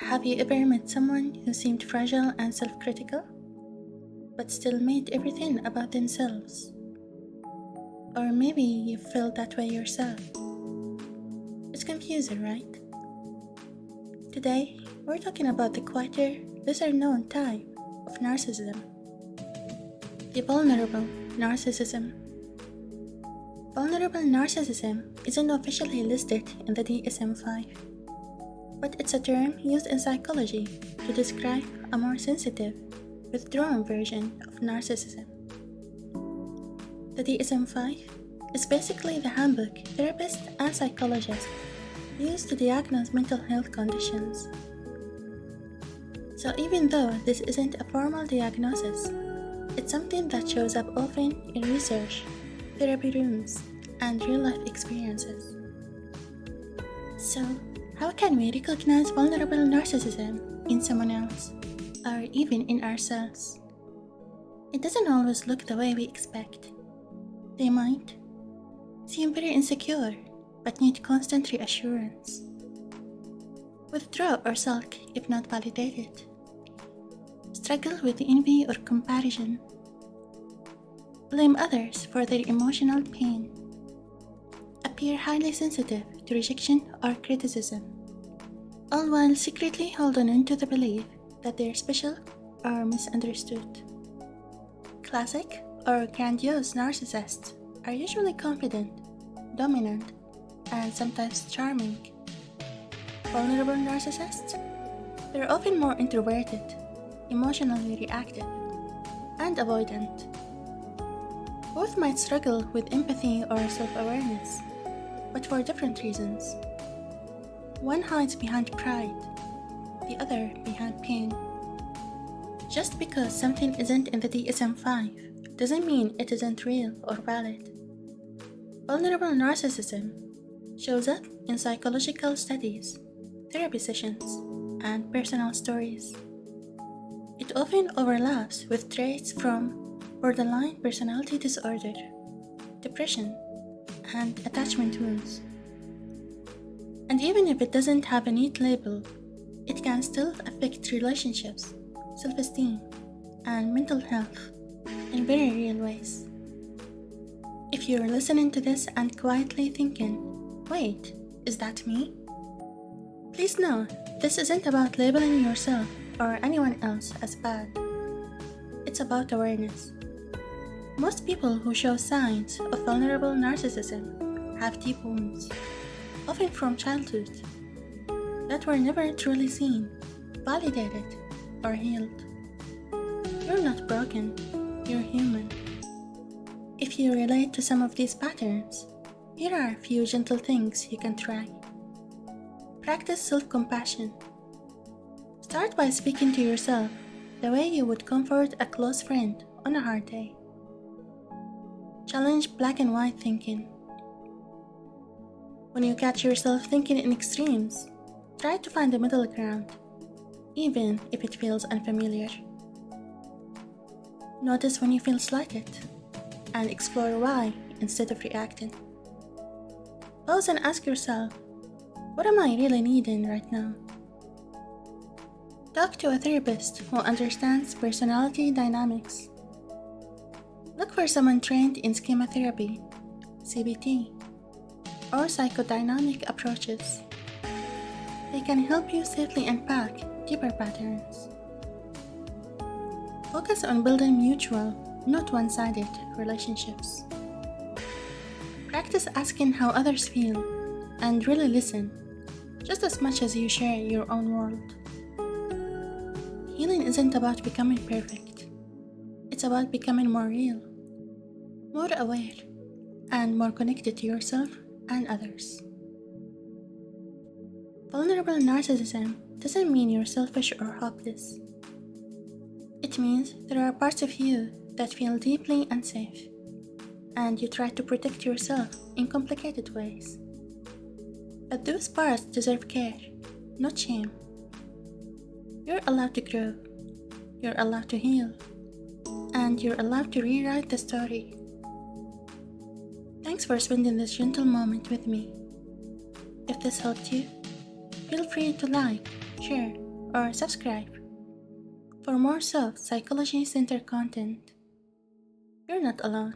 Have you ever met someone who seemed fragile and self-critical, but still made everything about themselves? Or maybe you felt that way yourself. It's confusing, right? Today, we're talking about the quieter, lesser-known type of narcissism, the vulnerable narcissism. Vulnerable narcissism isn't officially listed in the DSM-5, but it's a term used in psychology to describe a more sensitive, withdrawn version of narcissism. The DSM-5 is basically the handbook therapists and psychologists use to diagnose mental health conditions. So even though this isn't a formal diagnosis, it's something that shows up often in research, therapy rooms, and real-life experiences. So, how can we recognize vulnerable narcissism in someone else, or even in ourselves? It doesn't always look the way we expect. They might seem very insecure, but need constant reassurance. Withdraw or sulk if not validated. Struggle with envy or comparison. Blame others for their emotional pain. Appear highly sensitive to rejection or criticism, all while secretly holding on to the belief that they're special or misunderstood. Classic or grandiose narcissists are usually confident, dominant, and sometimes charming. Vulnerable narcissists? They're often more introverted, emotionally reactive, and avoidant. Both might struggle with empathy or self-awareness, but for different reasons. One hides behind pride, the other behind pain. Just because something isn't in the DSM-5 doesn't mean it isn't real or valid. Vulnerable narcissism shows up in psychological studies, therapy sessions, and personal stories. It often overlaps with traits from borderline personality disorder, depression, and attachment wounds. And even if it doesn't have a neat label, it can still affect relationships, self-esteem, and mental health in very real ways. If you're listening to this and quietly thinking, wait, is that me? Please know, this isn't about labeling yourself or anyone else as bad. It's about awareness. Most people who show signs of vulnerable narcissism have deep wounds, often from childhood, that were never truly seen, validated, or healed. You're not broken, you're human. If you relate to some of these patterns, here are a few gentle things you can try. Practice self-compassion. Start by speaking to yourself the way you would comfort a close friend on a hard day. Challenge black and white thinking. When you catch yourself thinking in extremes, try to find the middle ground, even if it feels unfamiliar. Notice when you feel slighted, and explore why instead of reacting. Pause and ask yourself, what am I really needing right now? Talk to a therapist who understands personality dynamics. Look for someone trained in schema therapy, CBT, or psychodynamic approaches. They can help you safely unpack deeper patterns. Focus on building mutual, not one-sided relationships. Practice asking how others feel and really listen, just as much as you share your own world. Healing isn't about becoming perfect. It's about becoming more real, more aware, and more connected to yourself and others. Vulnerable narcissism doesn't mean you're selfish or hopeless. It means there are parts of you that feel deeply unsafe, and you try to protect yourself in complicated ways. But those parts deserve care, not shame. You're allowed to grow, you're allowed to heal, and you're allowed to rewrite the story. Thanks for spending this gentle moment with me. If this helped you, feel free to like, share, or subscribe for more self psychology centered content. You're not alone.